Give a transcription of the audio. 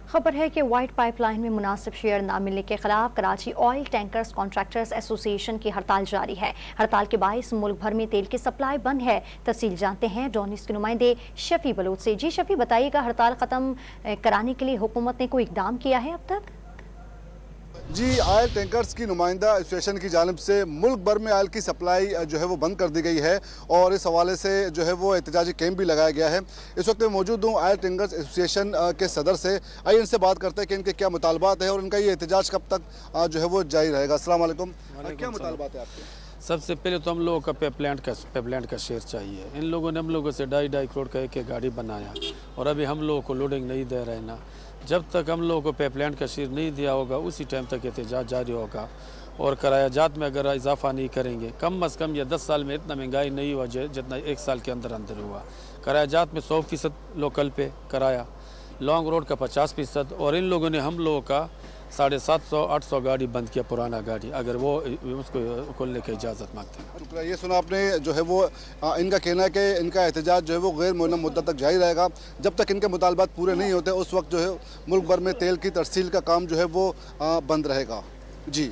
खबर है कि वाइट पाइपलाइन में मुनासिब शेयर न मिलने के खिलाफ Karachi oil tankers contractors association की हड़ताल जारी है। हड़ताल के बायस मुल्क भर में तेल की सप्लाई बंद है। तफसील जानते हैं डॉन न्यूज़ के नुमाइंदे शफी बलोच से। जी शफी, बताइएगा हड़ताल खत्म कराने के लिए हुकूमत ने कोई इकदाम किया है अब तक? जी, ऑयल टैंकर्स की नुमाइंदा एसोसिएशन की जानिब से मुल्क भर में ऑयल की सप्लाई जो है वो बंद कर दी गई है और इस हवाले से जो है वो एहतजाजी कैंप भी लगाया गया है। इस वक्त मैं मौजूद हूँ ऑयल टैंकर्स एसोसिएशन के सदर से। आइए इनसे बात करते हैं कि इनके क्या मुतालबात है और इनका ये एहतजाज कब तक जो है वो जारी रहेगा। अस्सलाम वालेकुम, क्या मुतालबात है आपके? सबसे पहले तो हम लोगों का पेपलाइन का शेयर चाहिए। इन लोगों ने हम लोगों से 2.5 करोड़ का एक गाड़ी बनाया और अभी हम लोगों को लोडिंग नहीं दे रहे ना। जब तक हम लोगों को पेपलाइन का शेयर नहीं दिया होगा उसी टाइम तक एहतजाज जारी होगा। और करायाजात में अगर इजाफा नहीं करेंगे, कम अज़ कम या 10 साल में इतना महंगाई नहीं हुआ जितना 1 साल के अंदर अंदर हुआ। करायाजात में 100% लोकल पे कराया, लॉन्ग रोड का 50%, और इन लोगों ने हम लोगों का 750-800 गाड़ी बंद किया, पुराना गाड़ी, अगर वो उसको खोलने की इजाज़त मांगते हैं। ये सुना आपने, जो है वो इनका कहना है कि इनका एहतजाज जो है वो गैर मुअय्यन मुद्दत तक जारी रहेगा। जब तक इनके मुतालबात पूरे नहीं होते उस वक्त जो है मुल्क भर में तेल की तरसील का काम जो है वो बंद रहेगा। जी।